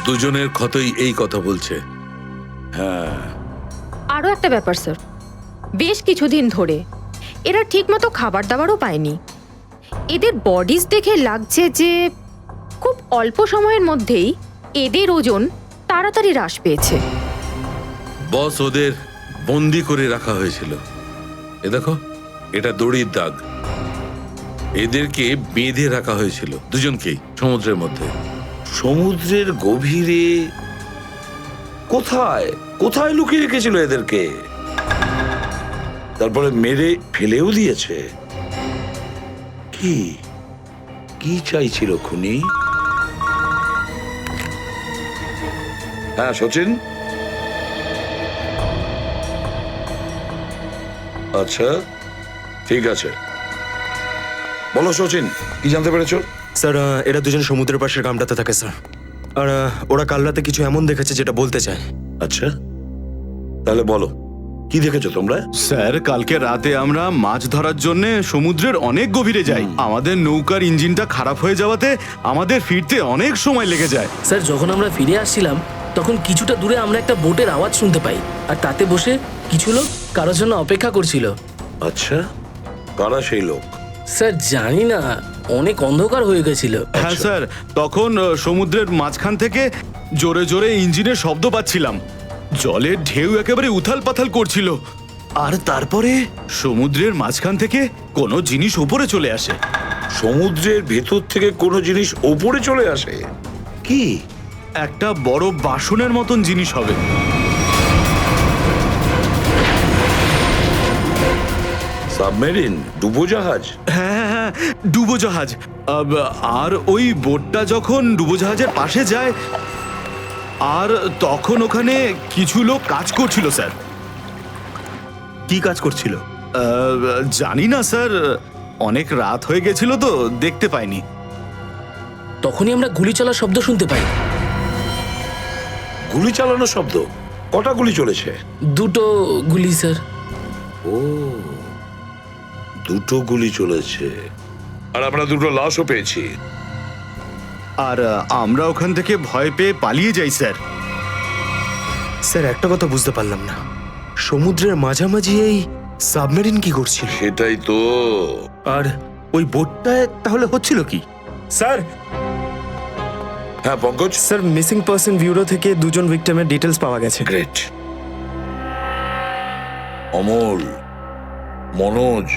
দুজনের ক্ষতই এই কথা বলছে। হ্যাঁ, আরও একটা ব্যাপার স্যার, বেশ কিছুদিন ধরে এরা ঠিকমতো খাবার দাবারও পায়নি। এদের বডিজ দেখে লাগছে যে খুব অল্প সময়ের মধ্যেই এদের ওজন তাড়াতাড়ি হ্রাস পেয়েছে। বস ওদের বন্দি করে রাখা হয়েছিল। এ দেখো, এটা দড়ির দাগ। এদেরকে বেঁধে রাখা হয়েছিল দুজনকেই সমুদ্রের মধ্যে। সমুদ্রের গভীরে? কোথায় কোথায় লুকিয়ে রেখেছিল এদেরকে? তারপরে মেরে ফেলেও দিয়েছে। কি কি চাইছিল খুনি? হ্যাঁ সচিন, আচ্ছা ঠিক আছে, বলো সচিন, কি জানতে পেরেছো? স্যার, এরা দুজন সমুদ্রের পাশের গ্রামটাতে থাকে স্যার। আর ওরা কাল রাতে কিছু এমন দেখেছে যেটা বলতে চায়। আচ্ছা, তাহলে বলো, কি দেখেছো তোমরা? স্যার, কালকে রাতে আমরা মাছ ধরার জন্য সমুদ্রের অনেক গভীরে যাই। আমাদের নৌকার ইঞ্জিনটা খারাপ হয়ে যাওয়াতে আমাদের ফিরতে অনেক সময় লেগে যায়। স্যার, যখন আমরা ফিরে আসছিলাম তখন কিছুটা দূরে আমরা একটা বোটের আওয়াজ শুনতে পাই, আর তাতে বসে কিছু লোক কারোর জন্য অপেক্ষা করছিল। আচ্ছা, কারা সেই লোক? স্যার জানি না, অনেক অন্ধকার হয়ে গেছিল। হ্যাঁ স্যার, তখন সমুদ্রের মাঝখান থেকে জোরে জোরে ইঞ্জিনের শব্দ পাচ্ছিলাম। জলের ঢেউ একেবারে উথাল পাথাল করছিল। আর তারপরে সমুদ্রের মাঝখান থেকে কোনো জিনিস উপরে চলে আসে। সমুদ্রের ভেতর থেকে কোনো জিনিস ওপরে চলে আসে? কি? একটা বড় বাসনের মতন জিনিস হবে। সাবমেরিন, ডুবোজাহাজ? হ্যাঁ হ্যাঁ, ডুবোজাহাজ। আর ওই বোটটা যখন ডুবোজাহাজের পাশে যায়, আর তখন ওখানে কিছু লোক কাজ করছিল স্যার। কি কাজ করছিল? জানি না স্যার, অনেক রাত হয়ে গেছিল তো দেখতে পাইনি। তখনই আমরা গুলি চলার শব্দ শুনতে পাই। গুলি চালানোর শব্দ? কটা গুলি চলেছে? দুটো গুলি স্যার। ও, দুটো গুলি চলেছে। আর আমরা দুটো লাশও পেয়েছি। আর আমরা ওখান থেকে ভয় পেয়ে পালিয়ে যাই স্যার। স্যার, একটা কথা বুঝতে পারলাম না, সমুদ্রের মাঝামাঝি এই সাবমেরিন কি করছিল? সেটাই তো। আর ওই বোটটায় তাহলে হচ্ছিল কি? স্যার, হ্যাঁ Pankaj? Sir, missing person bureau থেকে দুজন ভিক্টিমের ডিটেলস পাওয়া গেছে। গ্রেট। অমল, মনোজ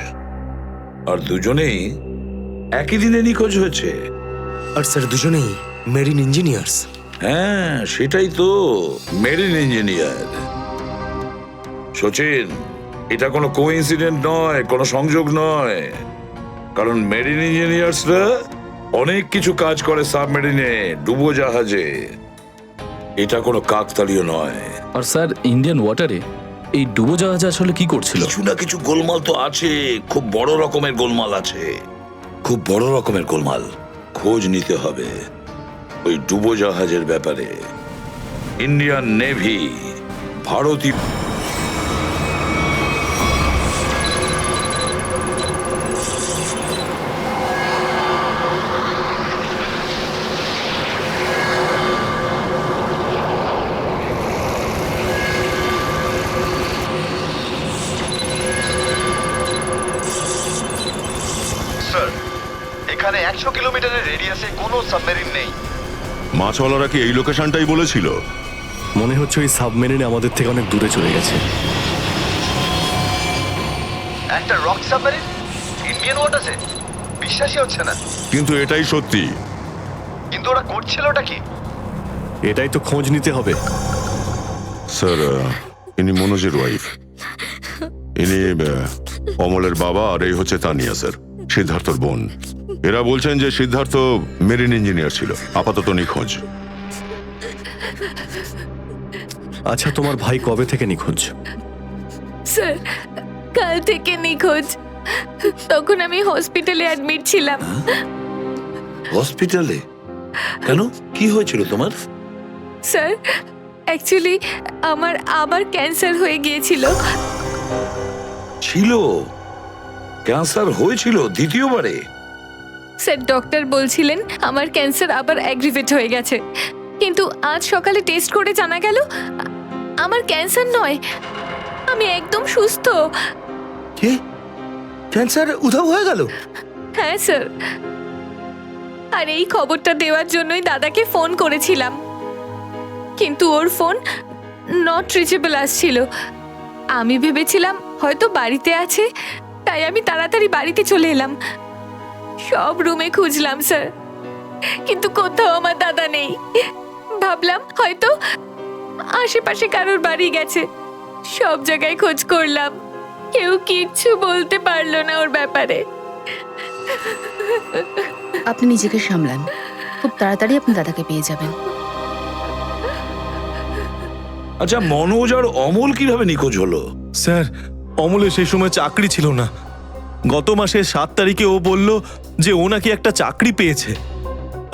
আর দুজনেই একই দিনে নিখোঁজ হয়েছে। আর স্যার, দুজনেই মেরিন ইঞ্জিনিয়ার্স। হ্যাঁ সেটাই তো, মেরিন ইঞ্জিনিয়ার। সচিন, এটা কোনো কোইন্সিডেন্ট নয়, কোনো সংযোগ নয়। কারণ মেরিন ইঞ্জিনিয়ার্সরা অনেক কিছু কাজ করে সাবমেরিনে, ডুবোজাহাজে। এটা কোনো কাকতালীয় নয়। আর স্যার, ইন্ডিয়ান ওয়াটারে এই ডুবোজাহাজ আসলে কি করছিল? কিছু না কিছু গোলমাল তো আছে, খুব বড় রকমের গোলমাল আছে, খুব বড় রকমের গোলমাল। খোঁজ নিতে হবে ওই ডুবোজাহাজের ব্যাপারে। ইন্ডিয়ান নেভি, ভারতীয় এখানে 100 কিলোমিটারের রেডিয়াসে কোনো সাবমেরিন নেই। মাছওয়ালারা কি এই লোকেশনটাই বলেছিল? মনে হচ্ছে ওই সাবমেরিন আমাদের থেকে অনেক দূরে চলে গেছে। একটা রক সাবমেরিন ইন্ডিয়ান ওয়াটারে? বিশ্বাসই হচ্ছে না। কিন্তু এটাই সত্যি। কিন্তু ওরা করছিলটা কি? এটাই তো খোঁজ নিতে হবে। স্যার, ইনি মনোজের ওয়াইফ। ইনি অমলের বাবা, আর এই হচ্ছে তানিয়া স্যার, সিদ্ধার্থর বোন। এরা বলছেন যে সিদ্ধার্থ মেরিন ইঞ্জিনিয়ার ছিল, আপাতত নিখোঁজ। আচ্ছা, তোমার ভাই কবে থেকে নিখোঁজ? স্যার, কাল থেকে নিখোঁজ। তখন আমি হসপিটালে অ্যাডমিট ছিলাম। হসপিটালে? কেন, কি হয়েছিল তোমার? স্যার, অ্যাকচুয়ালি আমার আবার ক্যান্সার হয়ে গিয়েছিল। ছিল? ক্যান্সার হয়েছিল দ্বিতীয়বারে? স্যার, ডক্টর বলছিলেন আমার ক্যান্সার আবার অ্যাগ্রিভেট হয়ে গেছে। কিন্তু আজ সকালে টেস্ট করে জানা গেল আমার ক্যান্সার নয়, আমি একদম সুস্থ। কি ক্যান্সার উধাও হয়ে গেল? হ্যাঁ স্যার, আর এই খবরটা দেওয়ার জন্যই দাদাকে ফোন করেছিলাম, কিন্তু ওর ফোন নট রিচেবল আসছিল। আমি ভেবেছিলাম হয়তো বাড়িতে আছে, তাই আমি তাড়াতাড়ি বাড়িতে চলে এলাম। সব রুমে খুঁজলাম স্যার, কিন্তু কোথাও আমার দাদা নেই। ভাবলাম হয়তো আশেপাশে কারোর বাড়ি গেছে। সব জায়গায় খোঁজ করলাম, কেউ কিচ্ছু বলতে পারলো না ওর ব্যাপারে। আপনি নিজেকে সামলান, খুব তাড়াতাড়ি আপনি দাদাকে পেয়ে যাবেন। আচ্ছা, মনোজ আর অমল কিভাবে নিখোঁজ হলো? স্যার, অমলের সেই সময় চাকরি ছিল না। গত মাসের 7 তারিখে ও বলল যে ও নাকি একটা চাকরি পেয়েছে,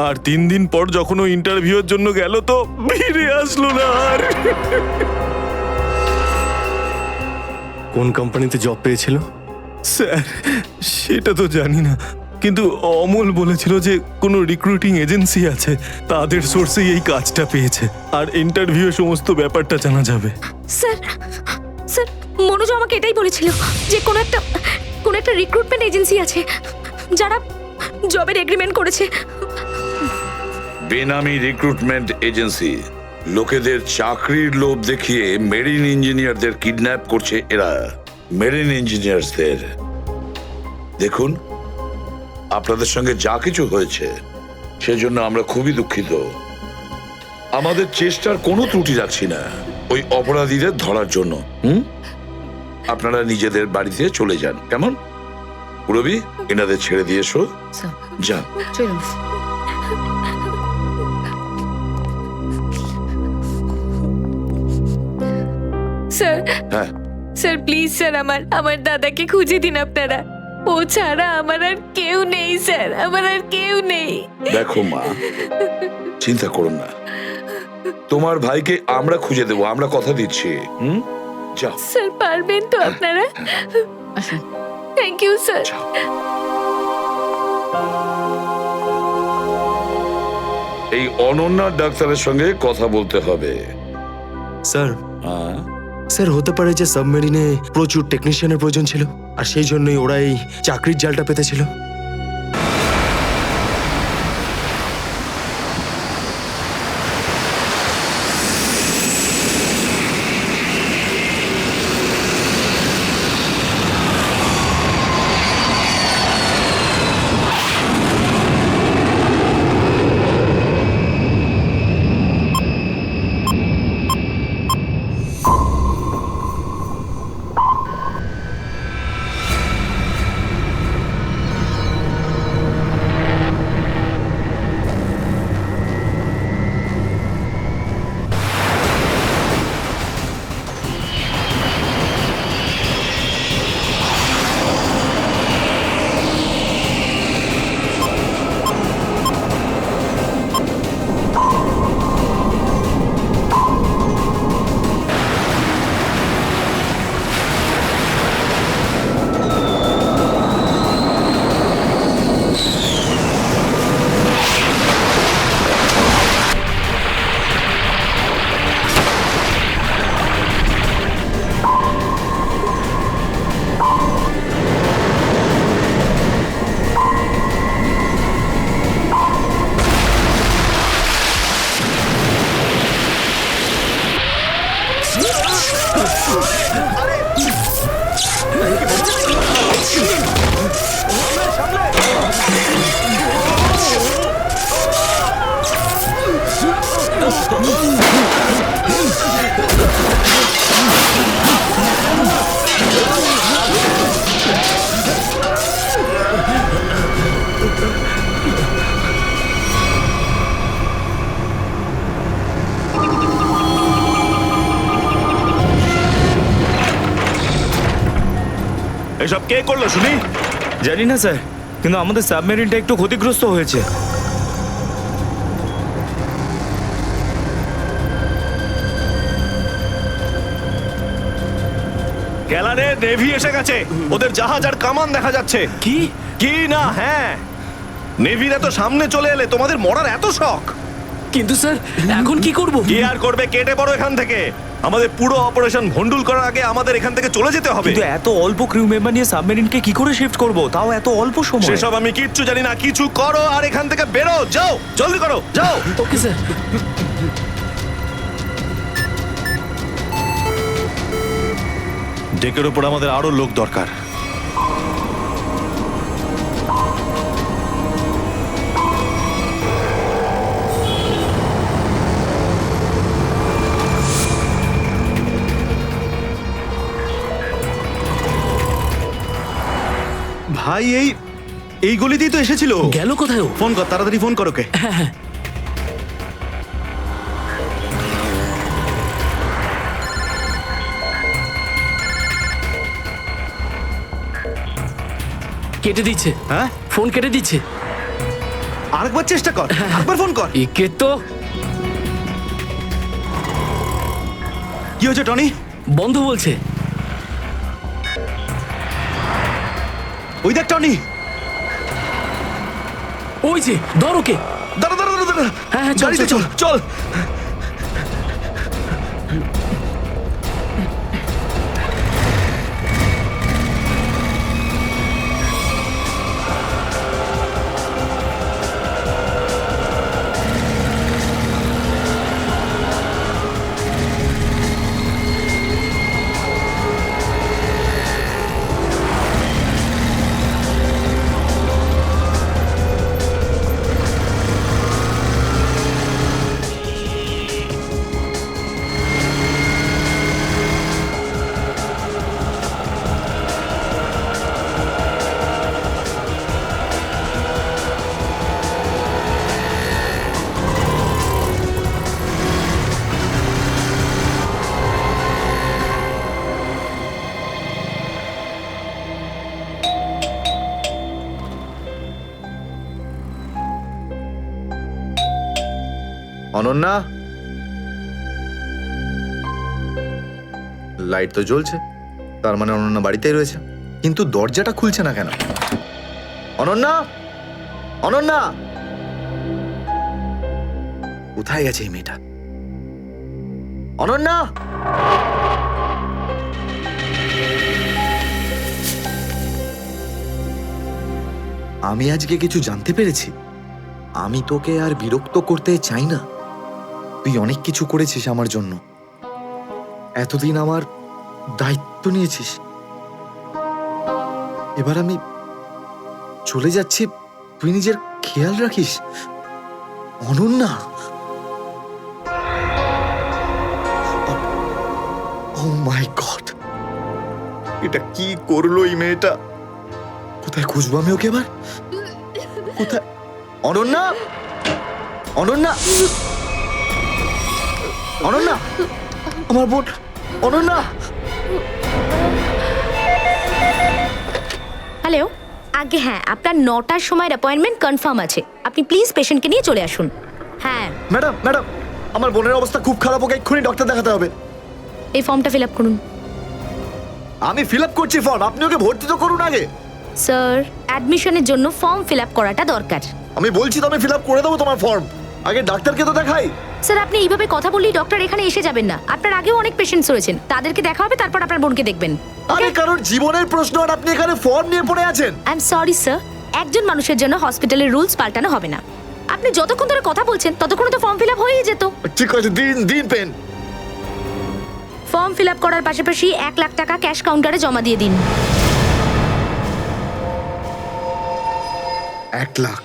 আর 3 দিন পর যখন ও ইন্টারভিউর জন্য গেল তো ফিরে আসলো না আর। কোন কোম্পানিতে জব পেয়েছিল? স্যার, সেটা তো জানি না, কিন্তু অমল বলেছিল যে কোনো রিক্রুটিং এজেন্সি আছে, তাদের সোর্সেই এই কাজটা পেয়েছে, আর ইন্টারভিউ সমস্ত ব্যাপারটা জানা যাবে। স্যার স্যার, মনোজ আমাকে এটাই বলেছিল যে কোনো একটা রিক্রুটমেন্ট এজেন্সি আছে যারা জবের এগ্রিমেন্ট করেছে। বেনামি রিক্রুটমেন্ট এজেন্সি লোকেদের চাকরির লোভ দেখিয়ে মেরিন ইঞ্জিনিয়ারদের কিডন্যাপ করছে এরা। মেরিন ইঞ্জিনিয়ারদের দেখুন, আপনাদের সঙ্গে যা কিছু হয়েছে সেজন্য আমরা খুবই দুঃখিত। আমাদের চেষ্টার কোনো ত্রুটি রাখছি না ওই অপরাধীদের ধরার জন্য। আপনারা নিজেদের বাড়িতে চলে যান, কেমন? পুরবি, এনাদের ছেড়ে দিয়ে এসো। স্যার যান। চলুন। স্যার হ্যাঁ, স্যার প্লিজ স্যার, আমার দাদাকে খুঁজে দিন আপনারা। ও ছাড়া আমার আর কেউ নেই স্যার, আমার আর কেউ নেই। দেখো মা, চিন্তা করুন না, তোমার ভাইকে আমরা খুঁজে দেবো, আমরা কথা দিচ্ছি। যাও। স্যার পারবেন তো আপনারা? আসুন। Thank you sir. এই অনন্যা ডাক্তারের সঙ্গে কথা বলতে হবে। স্যার, স্যার হতে পারে যে সাবমেরিনে প্রচুর টেকনিশিয়ানের প্রয়োজন ছিল, আর সেই জন্যই ওরা এই চাকরির জালটা পেতেছিল। এসব কে করলো শুনি? জানি না স্যার, কিন্তু আমাদের সাবমেরিনটা একটু ক্ষতিগ্রস্ত হয়েছে। গ্যালারে নেভি এসে গেছে, ওদের জাহাজ আর কামান দেখা যাচ্ছে। কি? কি না? হ্যাঁ, নেভির এত সামনে চলে এলে তোমাদের মরার এত শখ? কিন্তু স্যার এখন কি করব? কি আর করবে, কেটে পড়ো এখান থেকে। আমাদের পুরো অপারেশন ভন্ডুল করার আগে আমাদের এখান থেকে চলে যেতে হবে। কিন্তু এত অল্প ক্রিউ মেম্বার নিয়ে সাবমেরিনকে কি করে শিফট করব, তাও এত অল্প সময়? সেসব আমি কিচ্ছু জানি না, কিছু করো আর এখান থেকে বেরো, যাও, জলদি করো, যাও। Okay sir. ডেকের উপর আমাদের আরো লোক দরকার। ভাই এই গলিতেই তো এসেছিল। গেল কোথায় ও? ফোন কর, তাড়াতাড়ি ফোন কর ওকে। কেটে দিচ্ছে। হ্যাঁ, ফোন কেটে দিচ্ছে। আরেকবার চেষ্টা কর, আরেকবার ফোন কর। একে তো কি হয়েছে টনি? বন্ধ বলছে। ওই দেখ টনি। ওই যে, ধর ওকে। দাঁড়া দাঁড়া দাঁড়া দাঁড়া। হ্যাঁ, হ্যাঁ, চল, গাড়িতে চল, চল চল। অনন্যা, লাইট তো জ্বলছে, তার মানে অনন্যা বাড়িতেই রয়েছে, কিন্তু দরজাটা খুলছে না কেন? অনন্যা, অনন্যা, কোথায় গেছে এই মেয়েটা? অনন্যা, আমি আজকে কিছু জানতে পেরেছি। আমি তোকে আর বিরক্ত করতে চাই না। তুই অনেক কিছু করেছিস আমার জন্য, এতদিন আমার দায়িত্ব নিয়েছিস। এবার আমি চলে যাচ্ছি, তুই নিজের খেয়াল রাখিস। অনন্যা, ও মাই গড, এটা কি করলো এই মেয়েটা? কোথায় খুঁজবো আমি ওকে এবার? কোথায়? অনন্যা, অনন্যা, অনন্যা, আমার বোন অনন্যা। হ্যালো, আগে হ্যাঁ, আপনার 9টার সময় অ্যাপয়েন্টমেন্ট কনফার্ম আছে। আপনি প্লিজ পেশেন্টকে নিয়ে চলে আসুন। হ্যাঁ ম্যাডাম, ম্যাডাম, আমার বোনের অবস্থা খুব খারাপ, ওকে এক্ষুনি ডক্টর দেখাতে হবে। এই ফর্মটা ফিল আপ করুন। আমি ফিল আপ করছি ফর্ম, আপনি ওকে ভর্তি তো করুন আগে। স্যার, অ্যাডমিশনের জন্য ফর্ম ফিল আপ করাটা দরকার। আমি বলছি তো আমি ফিল আপ করে দেবো তোমার ফর্ম, আগে ডাক্তারকে তো দেখাই। স্যার, আপনি এইভাবে কথা বললেই ডক্টর এখানে এসে যাবেন না। আপনার আগেও অনেক পেশেন্টস রয়েছেন, তাদেরকে দেখা হবে, তারপর আপনার বোনকে দেখবেন। আরে কারোর জীবনের প্রশ্ন আর আপনি এখানে ফর্ম নিয়ে পড়ে আছেন। আই এম সরি স্যার, একজন মানুষের জন্য হসপিটালের রুলস পাল্টানো হবে না। আপনি যতক্ষণ ধরে কথা বলছেন ততক্ষণ তো ফর্ম ফিল আপ হয়েই যেত। ঠিক আছে, দিন দিন পেন। ফর্ম ফিল আপ করার পাশাপাশি 1 লাখ টাকা ক্যাশ কাউন্টারে জমা দিয়ে দিন। 1 লাখ?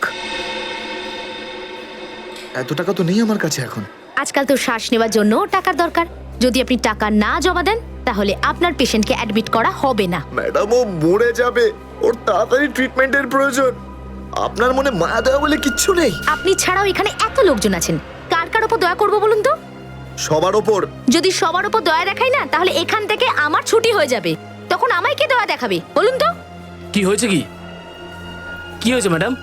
এত টাকা তো নেই আমার কাছে এখন। আজকাল তো শ্বাস নেওয়ার জন্য টাকার দরকার। যদি আপনি টাকা না জমা দেন তাহলে আপনার পেশেন্টকে অ্যাডমিট করা হবে না। ম্যাডাম, ও মরে যাবে, ওর তাড়াতাড়ি ট্রিটমেন্টের প্রয়োজন। আপনার মনে মায়া দয়া বলে কিচ্ছু নেই? আপনি ছাড়াও এখানে এত লোকজন আছেন, কার কার উপর দয়া করবো বলুন তো? সবার ওপর। যদি সবার উপর দয়া দেখাই না, তাহলে এখান থেকে আমার ছুটি হয়ে যাবে। তখন আমায় কে দয়া দেখাবে বলুন তো? কি হয়েছে? কি হয়েছে ম্যাডাম?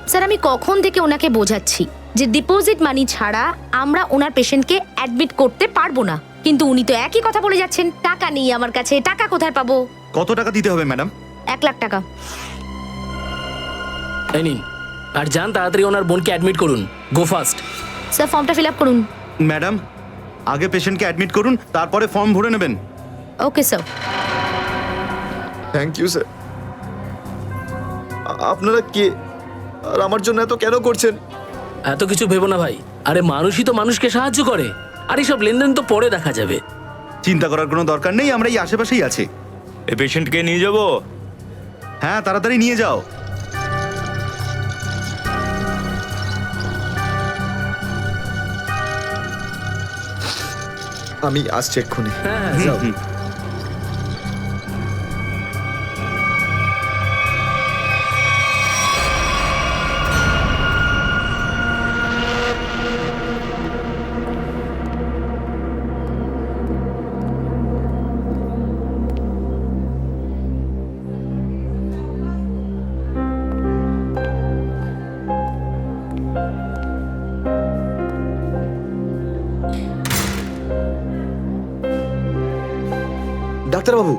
স্যার, আমি কখন থেকে ওনাকে বোঝাচ্ছি যে ডিপোজিট মানি ছাড়া আমরা ওনার পেশেন্টকে অ্যাডমিট করতে পারবো না, কিন্তু উনি তো একই কথা বলে যাচ্ছেন। টাকা নেই আমার কাছে, টাকা কোথায় পাবো? কত টাকা দিতে হবে ম্যাডাম? 1 লাখ টাকা। এই নিন, আর যান তাড়াতাড়ি ওনার বোনকে অ্যাডমিট করুন। Go fast. স্যার ফর্মটা ফিল আপ করুন। ম্যাডাম, আগে পেশেন্টকে অ্যাডমিট করুন, তারপরে ফর্ম ভরে নেবেন। Okay sir. Thank you sir. আপনারা কে আর আমার জন্য এত কেন করছেন? এত কিছু ভেবো না ভাই, আরে মানুষই তো মানুষকে সাহায্য করে, আর এইসব লেনদেন তো পরে দেখা যাবে। চিন্তা করার কোনো দরকার নেই, আমরা এই আশেপাশেই আছি। এই পেশেন্টকে নিয়ে যাবো। হ্যাঁ, তাড়াতাড়ি নিয়ে যাও। আমি আসছি এক্ষুনি। হ্যাঁ যাও। ডাক্তারবাবু,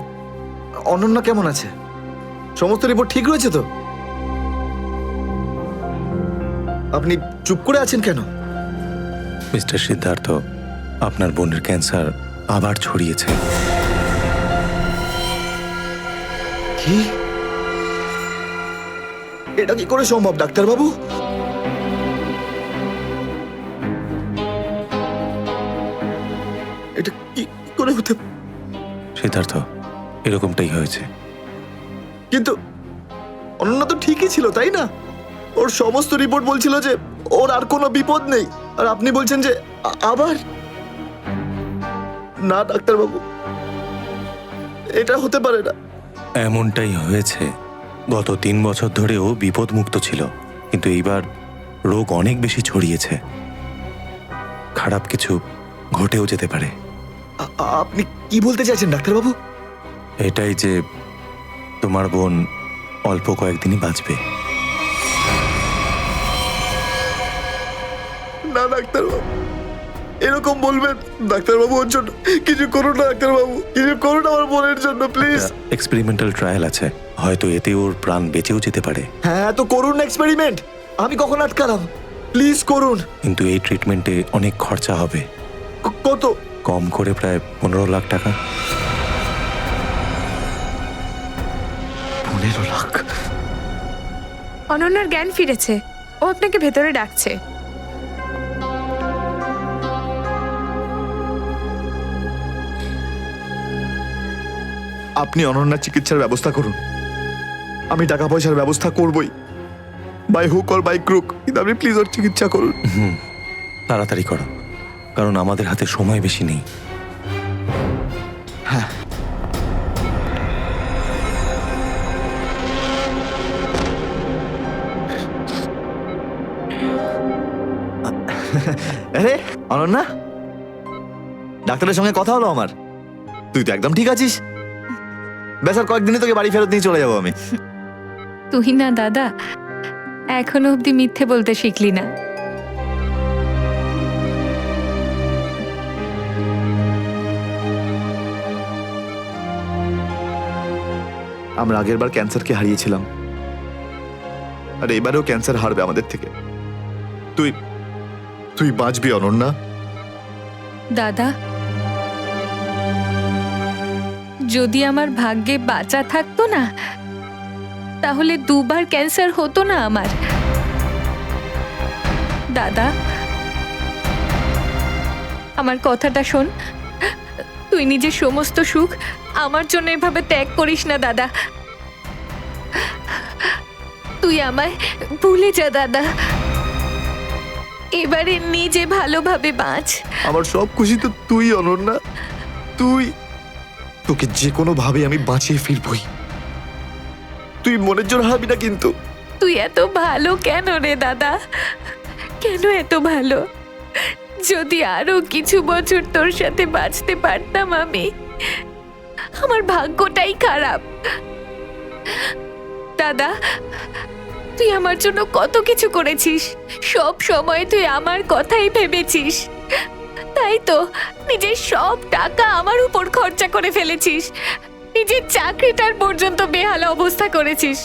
অনন্যা কেমন আছে? সমস্ত রিপোর্ট ঠিক রয়েছে তো? আপনি চুপ করে আছেন কেন? মিস্টার সিদ্ধার্থ, আপনার বোনের ক্যান্সার আবার ছড়িয়েছে। কি? এটা কি করে সম্ভব ডাক্তারবাবু? এটা কি করে হতে? সিদ্ধার্থ, এরকমটাই হয়েছে। কিন্তু অনন্যা তো ঠিকই ছিল, তাই না? ওর সমস্ত রিপোর্ট বলছিল যে ওর আর কোনো বিপদ নেই, আর আপনি বলছেন যে আবার? না ডাক্তারবাবু, এটা হতে পারে না। এমনটাই হয়েছে। গত 3 বছর ধরে ও বিপদমুক্ত ছিল, কিন্তু এইবার রোগ অনেক বেশি ছড়িয়েছে। খারাপ কিছু ঘটেও যেতে পারে। আপনি কি বলতে চাইছেন ডাক্তারবাবু? এটাই যে তোমার বোন অল্প কয়েকদিনই বাঁচবে। না ডাক্তারবাবু, এরকম বলবেন? ডাক্তারবাবু, ওর জন্য কিছু করুন না ডাক্তারবাবু, কিছু করুন আমার বোনের জন্য প্লিজ। এক্সপেরিমেন্টাল ট্রায়াল আছে, হয়তো এতে ওর প্রাণ বেঁচেও যেতে পারে। হ্যাঁ, তো করুন না এক্সপেরিমেন্ট। আমি কখন আটকালাম? প্লিজ করুন। কিন্তু এই ট্রিটমেন্টে অনেক খরচা হবে। কত? কম করে প্রায় 15 লাখ টাকা। 15 লাখ? অনন্যার জ্ঞান ফিরেছে, ও আপনাকে ভেতরে ডাকছে। আপনি অনন্যার চিকিৎসার ব্যবস্থা করুন। আমি টাকা পয়সার ব্যবস্থা করবই, by hook or by crook, কিন্তু আপনি প্লিজ ওর চিকিৎসা করুন। তাড়াতাড়ি করো, কারণ আমাদের হাতে সময় বেশি নেই। হ্যাঁ। আরে অনন্যা, ডাক্তারের সঙ্গে কথা হলো আমার। তুই তো একদম ঠিক আছিস। বেশ, আর কয়েকদিনে তোকে বাড়ি ফেরত নিয়ে চলে যাবো আমি। তুই না দাদা, এখনো অব্দি মিথ্যে বলতে শিখলি না। আমরা আগেরবার ক্যান্সারকে হারিয়েছিলাম, আর এবারেও ক্যান্সার হারবে আমাদের থেকে। তুই তুই বাঁচবি অনন্যা। দাদা, যদি আমার ভাগ্যে বাঁচা থাকতো না, তাহলে 2 বার ক্যান্সার হতো না আমার। দাদা, আমার কথাটা শোন। তুই নিজের সমস্ত সুখ আমার জন্য এভাবে ত্যাগ করিস না দাদা। তুই আমায় ভুলে যা দাদা। এবারে নিজে ভালোভাবে বাঁচ। আমার সব খুশি তো তুই অনন্যা। তুই, তোকে যে কোনো ভাবে আমি বাঁচিয়ে ফিরবই। তুই মনের জোর হারাবি না কিন্তু। তুই এত ভালো কেন রে দাদা? কেন এত ভালো? যদি আরো কিছু বছর তোর সাথে বাঁচতে পারতাম আমি। আমার ভাগ্যটাই খারাপ। দাদা, তুই আমার জন্য কত কিছু করেছিস, সব সময় তুই আমার কথাই ভেবেছিস। তাই তো নিজের সব টাকা আমার উপর খরচা করে ফেলেছিস, নিজের চাকরিটার পর্যন্ত বেহাল অবস্থা করেছিস।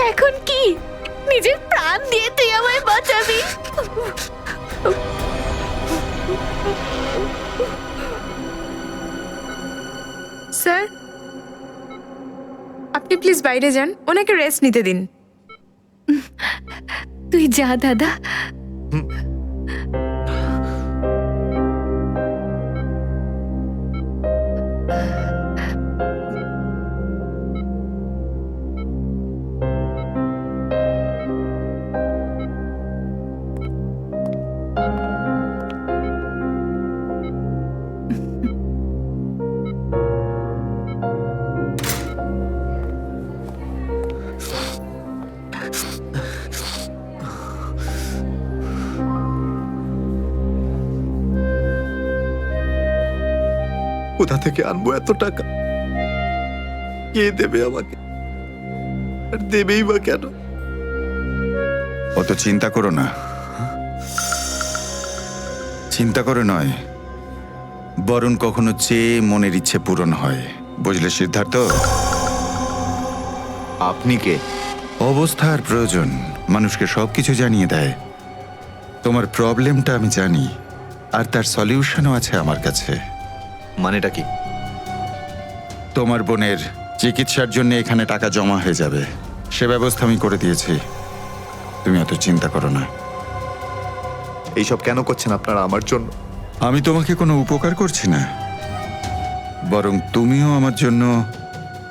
এখন কি নিজের প্রাণ দিয়ে তুই আমায় বাঁচাবি? প্লিজ বাইরে যান, ওনাকে রেস্ট নিতে দিন। তুই যা দাদা। কোথা থেকে আনবো এত টাকা? কে দেবে আমাকে? আর দেবেই বা কেন? অত চিন্তা করো না, চিন্তা করে নয়, বরং কখনো চেয়ে মনের ইচ্ছে পূরণ হয়, বুঝলে সিদ্ধার্থ? আপনি কে? অবস্থার প্রয়োজন মানুষকে সবকিছু জানিয়ে দেয়। তোমার প্রবলেমটা আমি জানি, আর তার সলিউশনও আছে আমার কাছে। মানেটা কি? তোমার বোনের চিকিৎসার জন্য এখানে টাকা জমা হয়ে যাবে, সে ব্যবস্থা আমি করে দিয়েছি। তুমি অত চিন্তা করো না। এইসব কেন করছেন আপনারা আমার জন্য? আমি তোমাকে কোনো উপকার করছি না, বরং তুমিও আমার জন্য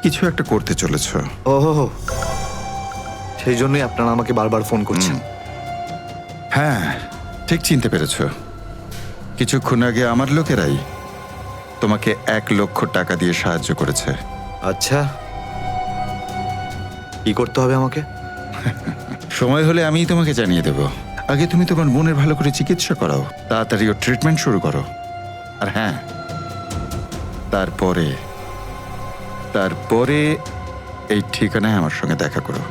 কিছু একটা করতে চলেছ। ওহো, সেই জন্যই আপনারা আমাকে বারবার ফোন করছেন। হ্যাঁ, ঠিক চিনতে পেরেছ। কিছুক্ষণ আগে আমার লোকেরাই তোমাকে 1 লক্ষ টাকা দিয়ে সাহায্য করেছে। আচ্ছা, কি করতে হবে আমাকে? সময় হলে আমিই তোমাকে জানিয়ে দেব। আগে তুমি তোমার বোনের ভালো করে চিকিৎসা করাও, তাড়াতাড়ি ওর ট্রিটমেন্ট শুরু করো। আর হ্যাঁ, তারপরে এই ঠিকানায় আমার সঙ্গে দেখা করো।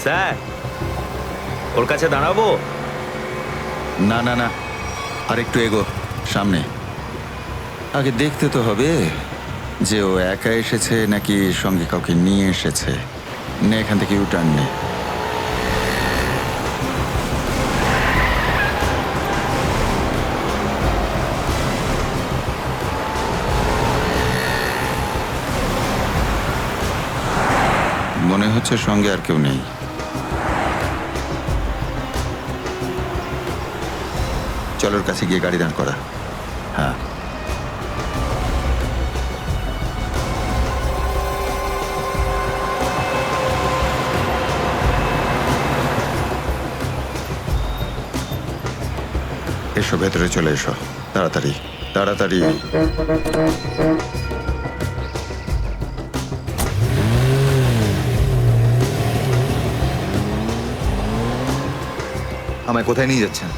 স্যার, ওর কাছে দাঁড়াবো? না না না, আর একটু এগো সামনে। আগে দেখতে তো হবে যে ও একা এসেছে নাকি সঙ্গে কাউকে নিয়ে এসেছে। নে, এখান থেকে ইউটার্ন নে। মনে হচ্ছে সঙ্গে আর কেউ নেই। চলো ওর কাছে গিয়ে গাড়ি দাঁড় করা। হ্যাঁ, এসো, ভেতরে চলে এসো, তাড়াতাড়ি তাড়াতাড়ি। আমায় কোথায় নিয়ে যাচ্ছেন?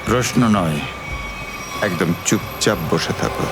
প্রশ্ন নয়, একদম চুপচাপ বসে থাকো।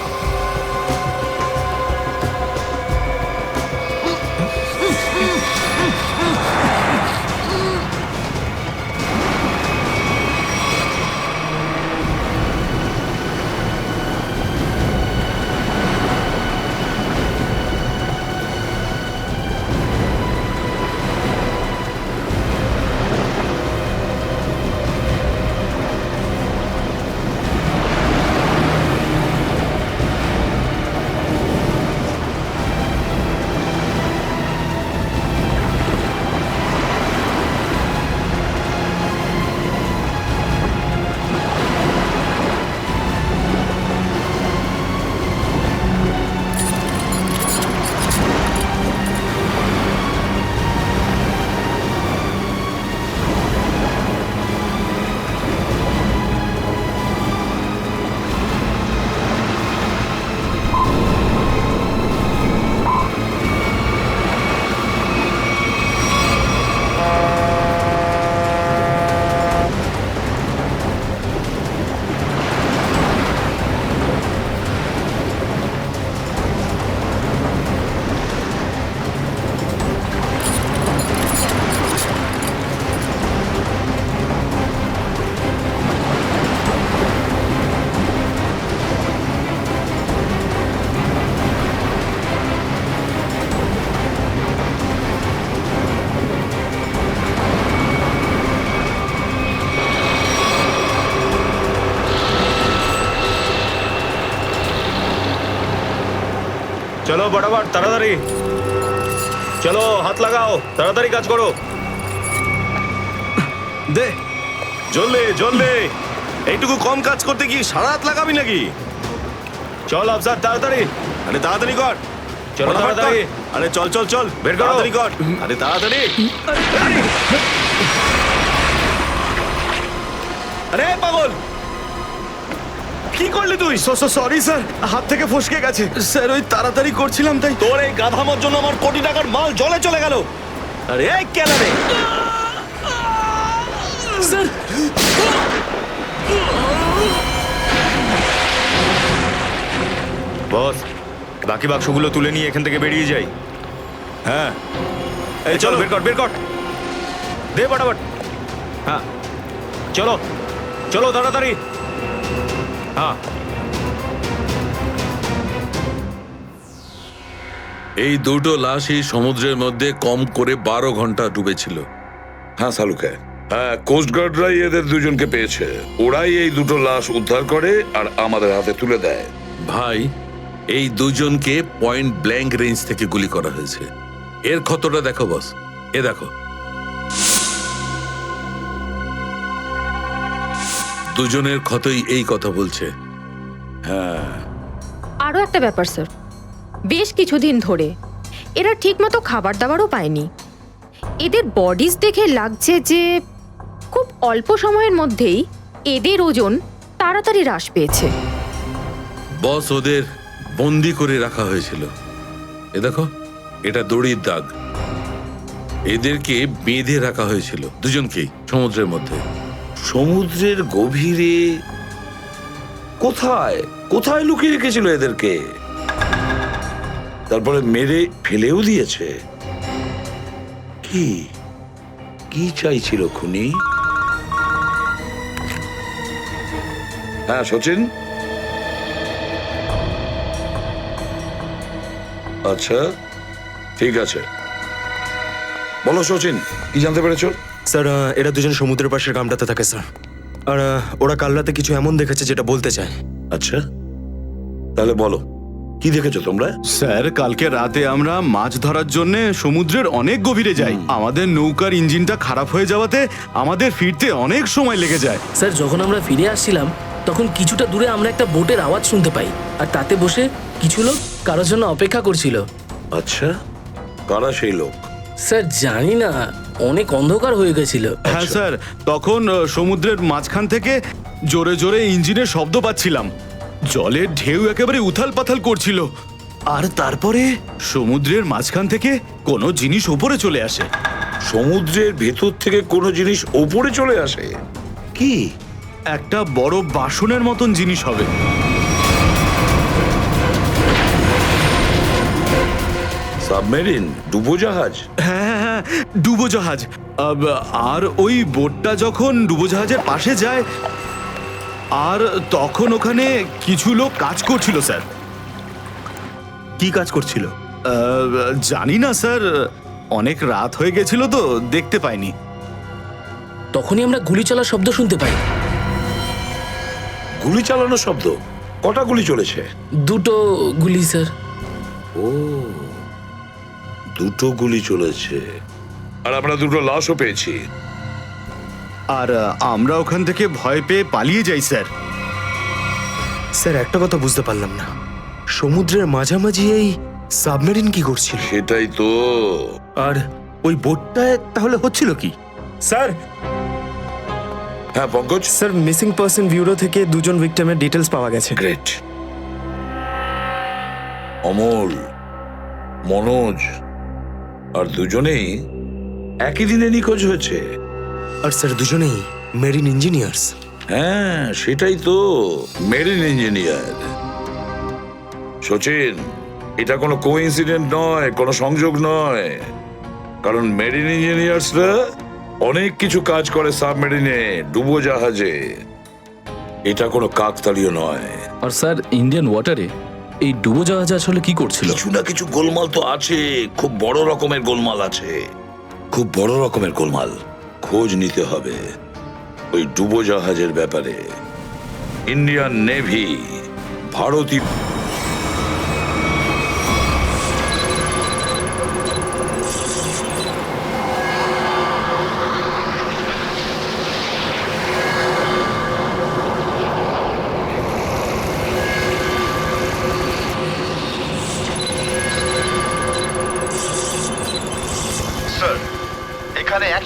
চলো বরাবর তাড়াতাড়ি চলো, হাত লাগাও, তাড়াতাড়ি কাজ করো। দে জলদি জলদি, এইটুকু কম কাজ করতে কি সারা রাত লাগাবি নাকি? চল আফসার তাড়াতাড়ি, আরে তাড়াতাড়ি কর, চলো ফটাফট কর। তাড়াতাড়ি। আরে চল চল চল, বের করো। তাড়াতাড়ি কর, আরে তাড়াতাড়ি। আরে পাগল, কি করলি তুই? সরি স্যার, হাত থেকে ফসকে গেছে। স্যার ওই তাড়াতাড়ি করছিলাম তাই। তোর এই গাধামোর জন্য আমার কোটি টাকার মাল জলে চলে গেল। আরে এই কেন রে? স্যার বস, বাকি বাক্সগুলো তুলে নিয়ে এখান থেকে বেরিয়ে যাই। হ্যাঁ এই চলো, বের কর বের কর, দে ফটাফট। হ্যাঁ চলো চলো তাড়াতাড়ি। হ্যাঁ এই দুটো লাশই সমুদ্রের মধ্যে কম করে 12 ঘন্টা ডুবেছিল। হ্যাঁ সালুকে, হ্যাঁ কোস্টগার্ডরাই এদের দুজনকে পেয়েছে। ওরাই এই দুটো লাশ উদ্ধার করে আর আমাদের হাতে তুলে দেয়। ভাই, এই দুজনকে পয়েন্ট ব্ল্যাঙ্ক রেঞ্জ থেকে গুলি করা হয়েছে। এর ক্ষতটা দেখো বস, এ দেখো। দুজনের ক্ষতই এই কথা বলছে। হ্যাঁ, আরও একটা ব্যাপার স্যার, বেশ কিছুদিন ধরে এরা ঠিকমতো খাবার দাবারও পায়নি। এদের বডিজ দেখে লাগছে যে খুব অল্প সময়ের মধ্যেই এদের ওজন তাড়াতাড়ি হ্রাস পেয়েছে। বস, ওদের বন্দি করে রাখা হয়েছিল। এ দেখো, এটা দড়ির দাগ। এদেরকে বেঁধে রাখা হয়েছিল দুজনকেই সমুদ্রের মধ্যে। সমুদ্রের গভীরে কোথায় কোথায় লুকিয়ে রেখেছিল এদেরকে? তারপরে মেরে ফেলেও দিয়েছে। কি কি চাইছিল খুনি? হ্যাঁ সচিন, আচ্ছা ঠিক আছে, বলো সচিন, কি জানতে পেরেছো? স্যার এরা দুজন সমুদ্রের পাশের গ্রামটাতে থাকে স্যার, আর ওরা কাল রাতে কিছু এমন দেখেছে যেটা বলতে চায়। আচ্ছা তাহলে বলো, কি দেখেছো তোমরা? স্যার কালকে রাতে আমরা মাছ ধরার জন্য সমুদ্রের অনেক গভীরে যাই। আমাদের নৌকার ইঞ্জিনটা খারাপ হয়ে যাওয়াতে আমাদের ফিরতে অনেক সময় লেগে যায়। স্যার যখন আমরা ফিরে আসছিলাম তখন কিছুটা দূরে আমরা একটা বোটের আওয়াজ শুনতে পাই, আর তাতে বসে কিছু লোক কারোর জন্য অপেক্ষা করছিল। আচ্ছা, কারা সেই লোক? স্যার জানি না, অনেক অন্ধকার হয়ে গেছিল। হ্যাঁ স্যার, তখন সমুদ্রের মাঝখান থেকে জোরে জোরে ইঞ্জিনের শব্দ পাচ্ছিলাম। জলের ঢেউ একেবারে উথাল পাথাল করছিল, আর তারপরে সমুদ্রের মাঝখান থেকে কোনো জিনিস উপরে চলে আসে। সমুদ্রের ভেতর থেকে কোনো জিনিস ওপরে চলে আসে? কি? একটা বড় বাসনের মতন জিনিস হবে। সাবমেরিন, ডুবোজাহাজ? হ্যাঁ হ্যাঁ, ডুবোজাহাজ। আর ওই বোটটা যখন ডুবোজাহাজের পাশে যায়, আর তখন ওখানে কিছু লোক কাজ করছিল স্যার। কি কাজ করছিল? জানি না স্যার, অনেক রাত হয়ে গেছিল তো দেখতে পাইনি। তখনই আমরা গুলি চলার শব্দ শুনতে পাই। গুলি চালানোর শব্দ? কটা গুলি চলেছে? দুটো গুলি স্যার। ও, দুটো গুলি চলেছে। আর আমরা দুটো লাশও পেয়েছি। আর আমরা ওখান থেকে ভয় পেয়ে পালিয়ে যাই স্যার। স্যার একটা কথা বুঝতে পারলাম না, সমুদ্রের মাঝামাঝি এই সাবমেরিন কি করছিল? সেটাই তো। আর ওই বোটটায় তাহলে হচ্ছিল কি? স্যার, হ্যাঁ Pankaj. Sir missing person bureau থেকে দুজন ভিক্টিমের ডিটেলস পাওয়া গেছে। গ্রেট। অমল, মনোজ আর দুজনেই একই দিনে নিখোঁজ হয়েছে। আর স্যার দুজনেই মেরিন ইঞ্জিনিয়ার্স। হ্যাঁ সেটাই তো, মেরিন ইঞ্জিনিয়ার। সচিন, এটা কোনো কোইন্সিডেন্ট নয়, কোনো সংযোগ নয়, কারণ মেরিন ইঞ্জিনিয়ার্সরা অনেক কিছু কাজ করে সাবমেরিনে, ডুবোজাহাজে। এটা কোনো কাকতালীয় নয়। আর স্যার ইন্ডিয়ান ওয়াটারে এই ডুবোজাহাজ আসলে কি করছিল? কিছু না কিছু গোলমাল তো আছে, খুব বড় রকমের গোলমাল আছে, খুব বড় রকমের গোলমাল। খোঁজ নিতে হবে ওই ডুবোজাহাজের ব্যাপারে। ইন্ডিয়ান নেভি, ভারতীয়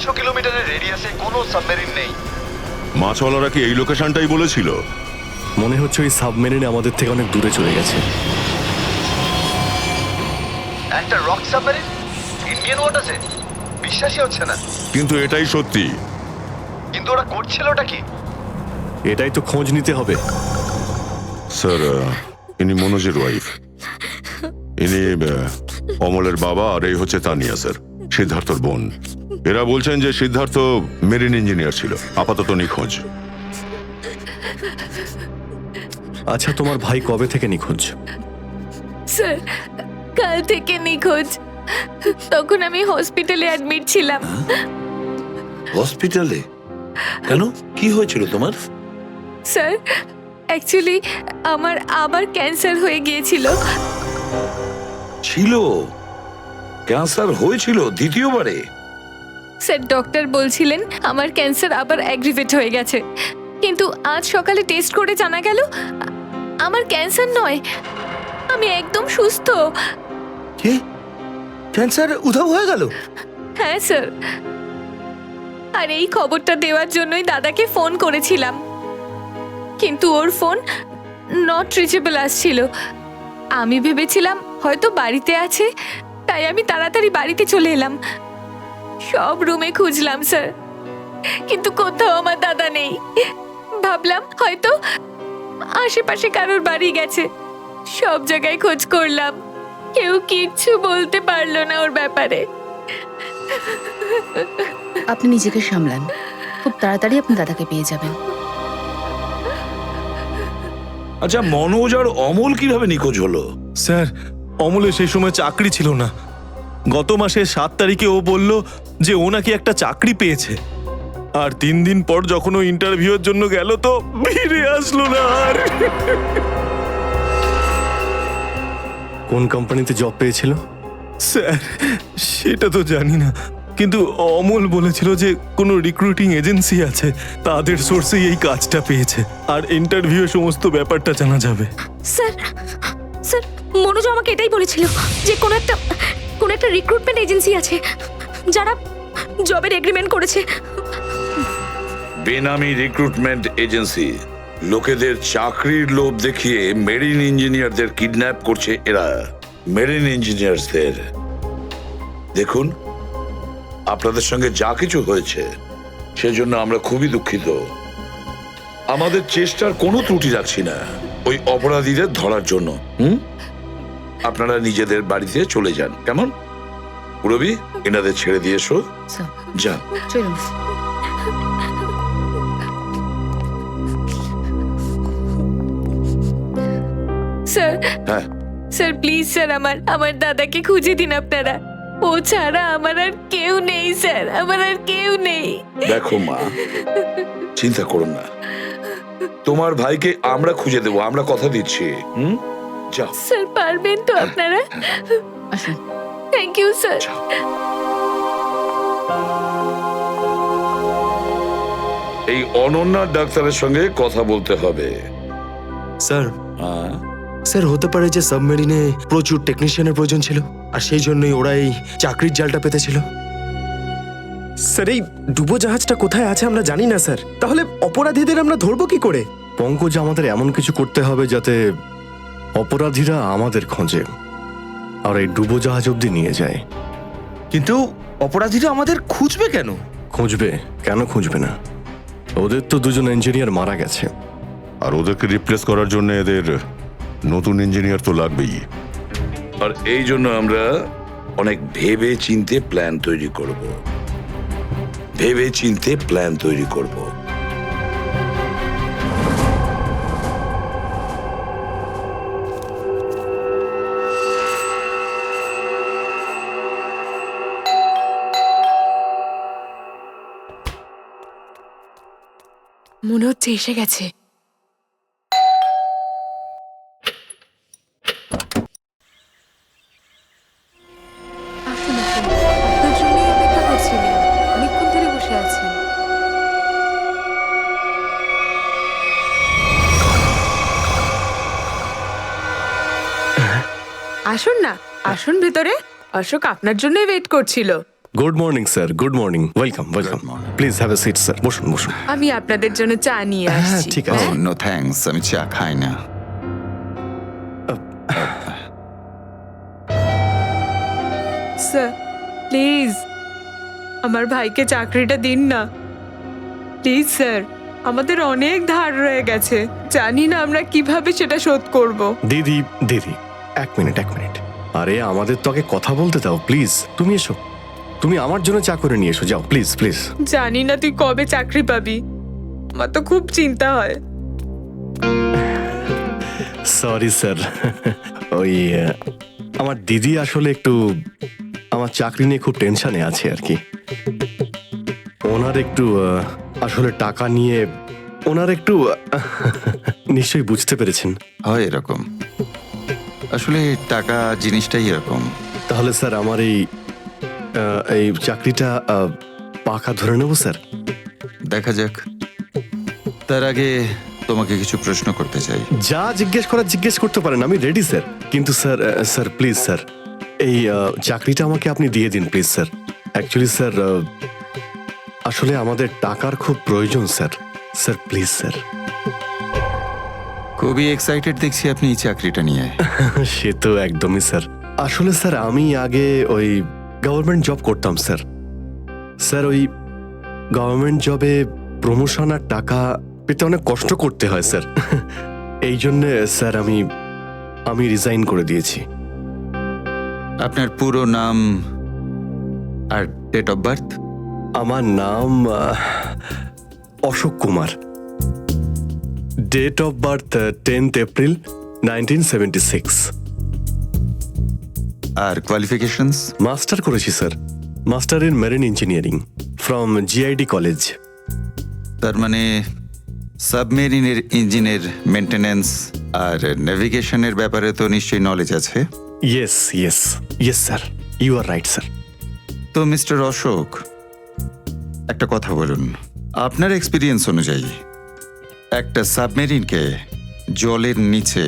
500 কিলোমিটারের রেডিয়াসে কোনো সাবমেরিন নেই। মাছওয়ালারা কি এই লোকেশনটাই বলেছিল? মনে হচ্ছে ওই সাবমেরিন আমাদের থেকে অনেক দূরে চলে গেছে। একটা রক সাবমেরিন ইন্ডিয়ান ওয়াটারে? বিশ্বাসই হচ্ছে না। কিন্তু এটাই সত্যি। কিন্তু ওরা করছিলটা কি? এটাই তো খোঁজ নিতে হবে। স্যার, ইনি মনোজের ওয়াইফ। ইনি অমলের বাবা, আর এই হচ্ছে তানিয়া স্যার, সিদ্ধার্থর বোন। এরা বলছেন যে সিদ্ধার্থ মেরিন ইঞ্জিনিয়ার ছিল, আপাতত নিখোঁজ। আচ্ছা, তোমার ভাই কবে থেকে নিখোঁজ? স্যার, কাল থেকে নিখোঁজ। তখন আমি হসপিটালে অ্যাডমিট ছিলাম। হসপিটালে? কেন, কি হয়েছিল তোমার? স্যার, অ্যাকচুয়ালি আমার আবার ক্যান্সার হয়ে গিয়েছিল। ছিল? ক্যান্সার হয়েছিল দ্বিতীয়বারে? স্যার, ডক্টর বলছিলেন আমার ক্যান্সার আবার অ্যাগ্রিভেট হয়ে গেছে, কিন্তু আজ সকালে টেস্ট করে জানা গেল আমার ক্যান্সার নয়, আমি একদম সুস্থ। কি? ক্যান্সার উধাও হয়ে গেল? হ্যাঁ স্যার, আর এই খবরটা দেওয়ার জন্যই দাদাকে ফোন করেছিলাম, কিন্তু ওর ফোন নট রিচেবল আসছিল। আমি ভেবেছিলাম হয়তো বাড়িতে আছে, তাই আমি তাড়াতাড়ি বাড়িতে চলে এলাম। সব রুমে খুঁজলাম স্যার, কিন্তু কোথাও আমার দাদা নেই। ভাবলাম হয়তো আশেপাশে কারোর বাড়ি গেছে। সব জায়গায় খোঁজ করলাম, কেউ কিচ্ছু বলতে পারলো না ওর ব্যাপারে। আপনি নিজেকে সামলান, খুব তাড়াতাড়ি আপনি দাদাকে পেয়ে যাবেন। আচ্ছা, মনোজ আর অমল কিভাবে নিখোঁজ হলো? স্যার, অমলের সেই সময় চাকরি ছিল না। গত মাসের 7 তারিখে ও বলল যে ও নাকি একটা চাকরি পেয়েছে, আর 3 দিন পর যখন ও ইন্টারভিউয়ের জন্য গেল তো ফিরে আসলো না আর। কোন কোম্পানিতে জব পেয়েছিল? স্যার, সেটা তো জানি না, কিন্তু অমল বলেছিল যে কোনো রিক্রুটিং এজেন্সি আছে, তাদের সোর্সেই এই কাজটা পেয়েছে, আর ইন্টারভিউ সমস্ত ব্যাপারটা জানা যাবে। স্যার, স্যার, মনোজ আমাকে এটাই বলেছিল যে কোনো একটা রিক্রুটমেন্ট এজেন্সি আছে যারা জবের এগ্রিমেন্ট করেছে। বেনামি রিক্রুটমেন্ট এজেন্সি লোকেদের চাকরির লোভ দেখিয়ে মেরিন ইঞ্জিনিয়ারদের কিডন্যাপ করছে এরা। মেরিন ইঞ্জিনিয়ারদের দেখুন, আপনাদের সঙ্গে যা কিছু হয়েছে সেজন্য আমরা খুবই দুঃখিত। আমাদের চেষ্টার কোনো ত্রুটি রাখছি না ওই অপরাধীদের ধরার জন্য। আপনারা নিজেদের বাড়িতে চলে যান, কেমন? পুরবি, এনাদের ছেড়ে দিয়ে এসো। যান, চলুন। স্যার, হ্যাঁ স্যার প্লিজ স্যার, আমার দাদাকে খুঁজে দিন আপনারা। ও ছাড়া আমার আর কেউ নেই স্যার, আমার আর কেউ নেই। দেখো মা, চিন্তা করুন না, তোমার ভাইকে আমরা খুঁজে দেবো, আমরা কথা দিচ্ছি। যাও স্যার, পারবেন তো আপনারা? আসুন। Thank you sir. এই অনন্যা ডাক্তারের সঙ্গে কথা বলতে হবে। স্যার, স্যার হতে পারে যে সাবমেরিনে প্রচুর টেকনিশিয়ানের প্রয়োজন ছিল, আর সেই জন্যই ওরা এই চাকরির জালটা পেতেছিল। স্যার, এই ডুবোজাহাজটা কোথায় আছে আমরা জানি না স্যার, তাহলে অপরাধীদের আমরা ধরবো কি করে? পঙ্কজ, আমাদের এমন কিছু করতে হবে যাতে অপরাধীরা আমাদের খোঁজে আর এই ডুবোজাহাজ অবধি নিয়ে যায়। কিন্তু অপরাধীরা আমাদের খুঁজবে কেন? খুঁজবে কেন? খুঁজবে না? ওদের তো 2জন ইঞ্জিনিয়ার মারা গেছে, আর ওদেরকে রিপ্লেস করার জন্য এদের নতুন ইঞ্জিনিয়ার তো লাগবেই। আর এই জন্য আমরা অনেক ভেবে চিন্তে প্ল্যান তৈরি করব। ভেবে চিন্তে প্ল্যান তৈরি করব। মনে হচ্ছে এসে গেছে। আসুন, আসুন, আপনার জন্যই অপেক্ষা করছিলাম, অনেকক্ষণ ধরে বসে আছেন। আসুন না, আসুন ভেতরে। অশোক আপনার জন্যই ওয়েট করছিল। Good morning sir, good morning, welcome welcome. Please have a seat sir, বসুন বসুন। আমি আপনাদের জন্য চা নিয়ে হ্যাঁ আসছি। ঠিক আছে। নো থ্যাঙ্কস, আমি চা খাই না। স্যার প্লিজ আমার ভাইকে চাকরিটা দিন না প্লিজ স্যার। আমাদের অনেক ধার রয়ে গেছে, জানি না আমরা কিভাবে সেটা শোধ করব। দিদি দিদি, এক মিনিট এক মিনিট। আরে আমাদের তো আগে কথা বলতে দাও প্লিজ। তুমি এসো, তুমি আমার জন্য চা করে নিয়ে এসো, যাও প্লিজ প্লিজ। জানি না তুই কবে চাকরি পাবি, আমার তো খুব চিন্তা হয়। সরি স্যার, ওই আমার দিদি আসলে একটু আমার চাকরি নিয়ে খুব টেনশনে আছে আর কি। ওনার একটু আসলে টাকা নিয়ে ওনার একটু নিশ্চয়ই বুঝতে পেরেছেন। হয় এরকম, আসলে টাকা জিনিসটাই এরকম। তাহলে স্যার আমার এই চাকরিটা পাকা ধরে নেবো স্যার? দেখা যাক, তার আগে তোমাকে কিছু প্রশ্ন করতে চাই। যা জিজ্ঞেস করার জিজ্ঞেস করতে পারেন, আমি রেডি স্যার। কিন্তু স্যার স্যার প্লিজ স্যার, এই চাকরিটা আমাকে আপনি দিয়ে দিন প্লিজ স্যার। অ্যাকচুয়ালি স্যার আসলে আমাদের টাকার খুব প্রয়োজন স্যার। Sir please sir. খুবই এক্সাইটেড দেখছি আপনি এই চাকরিটা নিয়ে। সে তো একদমই স্যার। আসলে স্যার আমি আগে ওই গভর্নমেন্ট জব করতাম স্যার। স্যার ওই গভর্নমেন্ট জবে প্রমোশন আর টাকা পেতে অনেক কষ্ট করতে হয় স্যার। এই জন্যে স্যার আমি রিজাইন করে দিয়েছি। আপনার পুরো নাম আর ডেট অফ বার্থ? আমার নাম Ashok Kumar. Date of birth 10th April 1976। আর কোয়ালিফিকেশনস? মাস্টার করেছি sir, master in marine engineering from GID college. তার মানে সাবমেরিনের ইঞ্জিনের মেনটেন্যান্স আর নেভিগেশনের ব্যাপারে তো নিশ্চয়ই নলেজ আছে। Yes yes yes sir, you are right sir. তো মিস্টার অশোক, একটা কথা বলুন, আপনার এক্সপিরিয়েন্স অনুযায়ী একটা সাবমেরিনকে জলের নিচে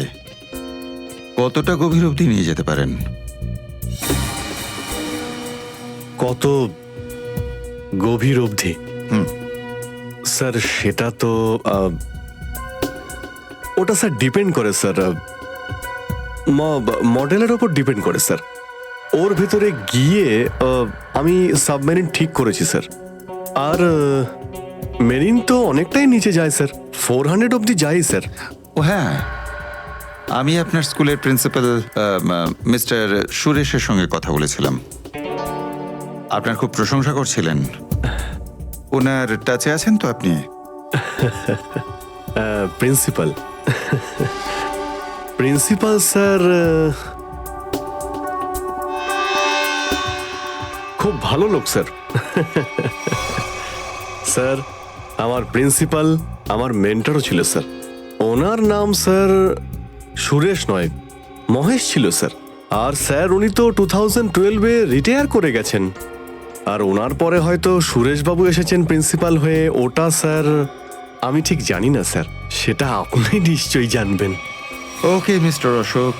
কতটা গভীর অবধি নিয়ে যেতে পারেন? কত গভীর অবধি? স্যার সেটা তো ওটা স্যার ডিপেন্ড করে স্যার, মডেলের ওপর ডিপেন্ড করে স্যার। ওর ভেতরে গিয়ে আমি সাবমেরিন ঠিক করেছি স্যার। আর মেরিন তো অনেকটাই নিচে যায় স্যার, 400 অবধি যাই স্যার। ও হ্যাঁ, আমি আপনার স্কুলের প্রিন্সিপাল মিস্টার সুরেশের সঙ্গে কথা বলেছিলাম, আপনার খুব প্রশংসা করছিলেন। ওনার টাচে আছেন তো আপনি? প্রিন্সিপাল প্রিন্সিপাল স্যার খুব ভালো লোক স্যার। স্যার আমার প্রিন্সিপাল আমার মেন্টরও ছিল স্যার। ওনার নাম স্যার সুরেশ নয়, মহেশ ছিল স্যার। আর স্যার উনি তো 2012-এ রিটায়ার করে গেছেন। আর ওনার পরে হয়তো সুরেশবাবু এসেছেন প্রিন্সিপাল হয়ে, ওটা স্যার আমি ঠিক জানি না স্যার, সেটা আপনি নিশ্চয়ই জানবেন। ওকে মিস্টার অশোক,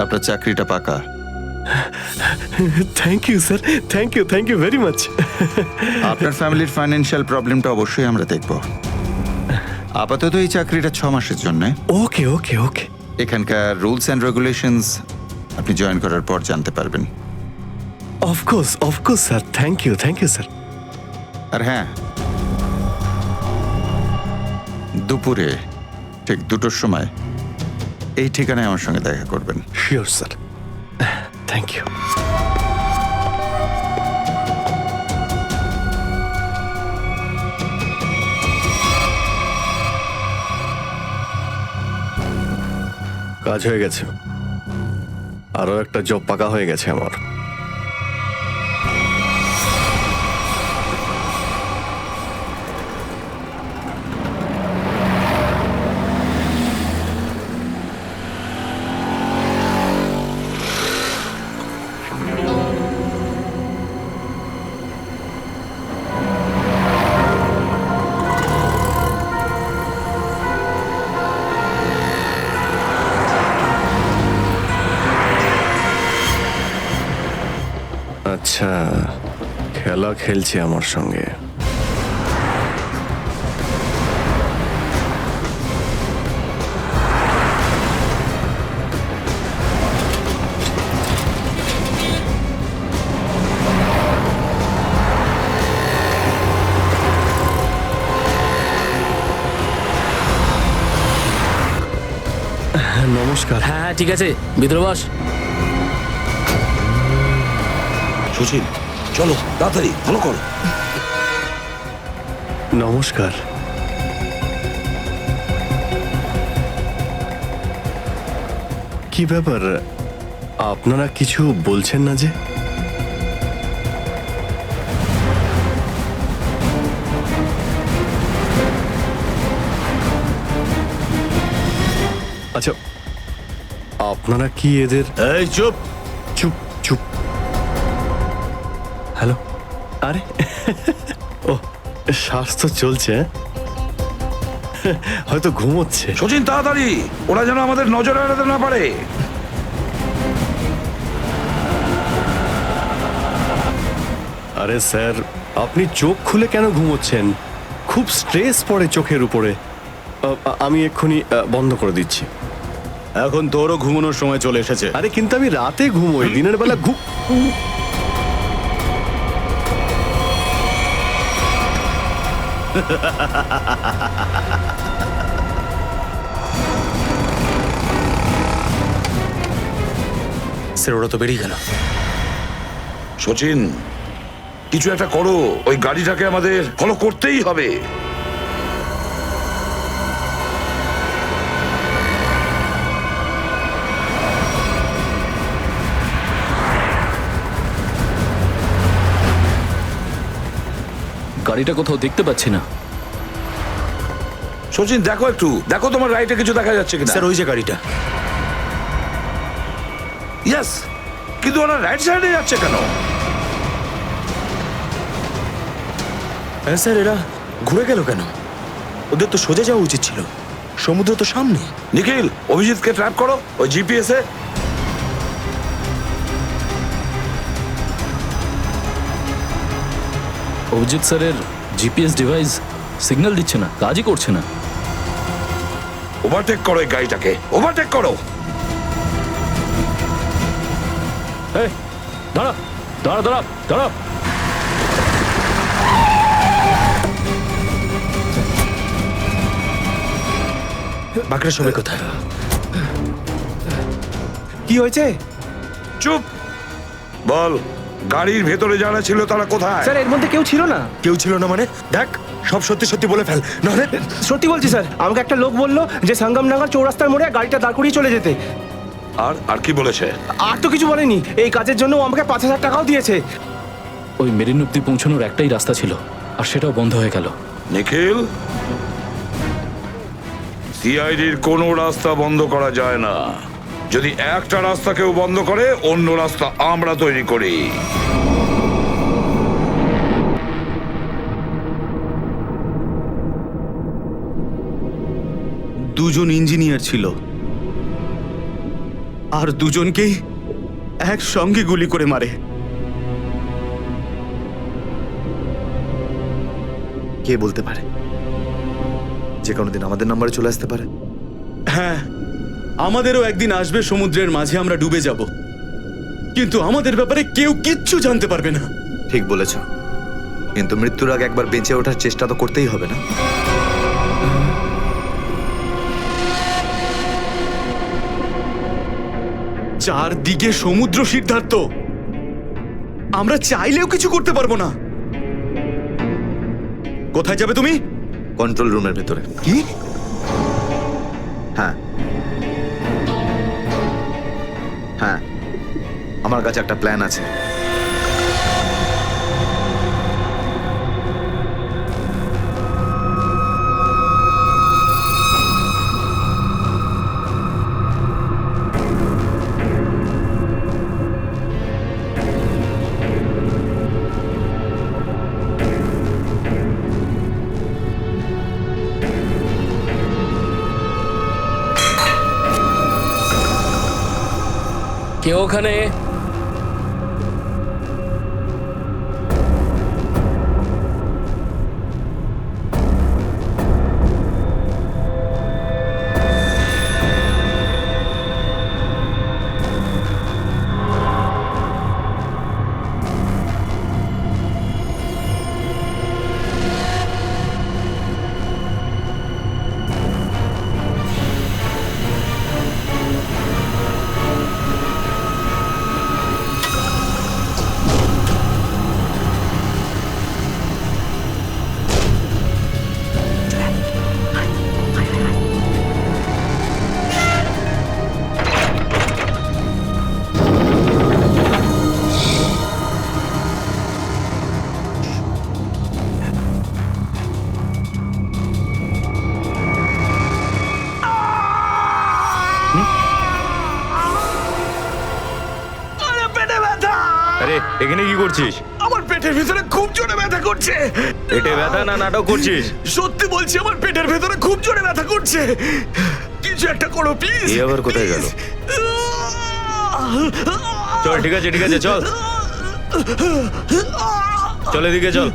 আপনার চাকরিটা পাকা। Thank you sir, thank you very much. আপনার ফ্যামিলির ফাইন্যান্সিয়াল প্রবলেমটা অবশ্যই আমরা দেখব। আপাতত এই চাকরিটা 6 মাসের জন্য। ওকে ওকে ওকে। এখানকার রুলস অ্যান্ড রেগুলেশনস আপনি জয়েন করার পর জানতে পারবেন। Of course sir, thank you sir. আর হ্যাঁ, দুপুরে ঠিক 2টোর সময় এই ঠিকানায় আমার সঙ্গে দেখা করবেন। Sure sir, thank you. কাজ হয়ে গেছে, আরো একটা জব পাকা হয়ে গেছে আমার। আচ্ছা, খেলা খেলছে আমার সঙ্গে। নমস্কার। হ্যাঁ ঠিক আছে, ভিতরে বস। সুশীল, চলো তাড়াতাড়ি, ভালো করো। নমস্কার। কি ব্যাপার, আপনারা কিছু বলছেন না যে? আচ্ছা, আপনারা কি এদের... এই চুপ। চুপ চুপ। হ্যালো। আরে ও, স্বাস্থ্য চলছে, হয়তো ঘুমোচ্ছে। সচিন তাড়াতাড়ি, ওরা যেন আমাদের নজরে এড়াতে না পারে। আরে স্যার, আপনি চোখ খুলে কেন ঘুমোচ্ছেন? খুব স্ট্রেস পড়ে চোখের উপরে। আমি এক্ষুনি বন্ধ করে দিচ্ছি। এখন তোরও ঘুমানোর সময় চলে এসেছে। আরে কিন্তু আমি রাতে ঘুমোই, দিনের বেলা স্যার ওরা তো বেরিয়ে গেল। সচিন, কিছু একটা করো, ওই গাড়িটাকে আমাদের ফলো করতেই হবে। গাড়িটা কোথাও দেখতে পাচ্ছি না। সচিন দেখো একটু, দেখো তোমার রাইটে কিছু দেখা যাচ্ছে কিনা। স্যার ওই যে গাড়িটা। ইয়েস, কিন্তু ওরা রাইট সাইডে যাচ্ছে কেন? হ্যাঁ স্যার, এরা ঘুরে গেল কেন? ওদের তো সোজা যাওয়া উচিত ছিল, সমুদ্র তো সামনে। নিখিল, অভিজিৎকে ট্র্যাপ করো ওই জিপিএস এ। অভিজিৎ স্যারের জিপিএস ডিভাইস সিগন্যাল দিচ্ছে না, কাজই করছে না। ওভারটেক করো এই গাড়িটাকে, ওভারটেক করো। এই দাঁড়া দাঁড়া দাঁড়া দাঁড়া। বাকিরা সবাই কোথায়? কি হয়েছে? চুপ, বল গাড়ির ভেতরে যারা ছিল তারা কোথায়? স্যার এর মধ্যে কেউ ছিল না। কেউ ছিল না মানে? দেখ, সব সত্যি সত্যি বলে ফেল, নাহলে... সত্যি বলছি স্যার, আমাকে একটা লোক বললো যে সঙ্গমনগর চৌরাস্তার মোড়ে গাড়িটা দাঁড় করিয়ে চলে যেতে। আর কি বলেছে? আর তো কিছু বলেনি। এই কাজের জন্য ও আমাকে 5,000 টাকাও দিয়েছে। ওই মেরিন অব্দি পৌঁছানোর একটাই রাস্তা ছিল, আর সেটাও বন্ধ হয়ে গেল। নিখিল, সিআইডির কোনো রাস্তা বন্ধ করা যায় না। যদি একটা রাস্তা কেউ বন্ধ করে, অন্য রাস্তা আমরা তৈরি করি। দুজন ইঞ্জিনিয়ার ছিল, আর দুজনকেই একসঙ্গে গুলি করে মারে। কে বলতে পারে? যে কোনো দিন আমাদের নাম্বারে চলে আসতে পারে। হ্যাঁ, আমাদেরও একদিন আসবে, সমুদ্রের মাঝে আমরা ডুবে যাব, কিন্তু আমাদের ব্যাপারে কেউ কিচ্ছু জানতে পারবে না। ঠিক বলেছ, কিন্তু মৃত্যুর আগে একবার বেঁচে ওঠার চেষ্টা তো করতেই হবে না? চারদিকে সমুদ্র, সিদ্ধার্থ, আমরা চাইলেও কিছু করতে পারবো না। কোথায় যাবে তুমি? কন্ট্রোল রুমের ভেতরে। কি? হ্যাঁ হ্যাঁ, আমার কাছে একটা প্ল্যান আছে। কেউ ওখানে? এখানে কি করছিস? আমার পেটের ভিতরে খুব জোরে ব্যথা করছে। পেটে ব্যথা না নাটক করছিস? সত্যি বলছি, আমার পেটের ভেতরে খুব জোরে ব্যথা করছে। কিছু একটা করো প্লিজ। এ আবার কোথায় গেল? চল ঠিক আছে চল চল এদিকে চল।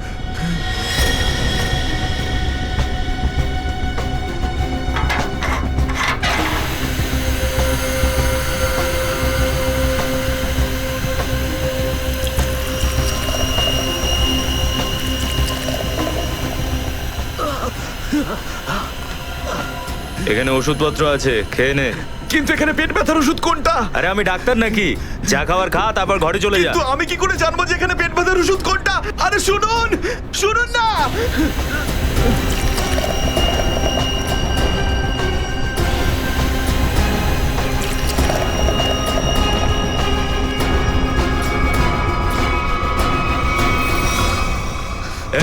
এখানে ওষুধপত্র আছে, খেয়ে নে। কিন্তু এখানে পেট ব্যথার ওষুধ কোনটা? আরে আমি ডাক্তার নাকি? যা খাবার খা, তারপর ঘরে চলে যা। কিন্তু আমি কি করে জানবো যে এখানে পেট ব্যথার ওষুধ কোনটা? আরে শুনুন, শুনুন না।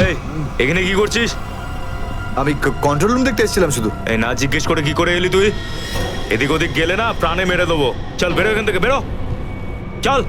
এই এখানে কি করছিস? আমি কন্ট্রোল রুম দেখতে এসেছিলাম শুধু। এই না জিজ্ঞেস করে কি করে এলি তুই? এদিক ওদিক গেলে না প্রাণে মেরে দেবো। চল বেরো এখান থেকে, বেরো চল।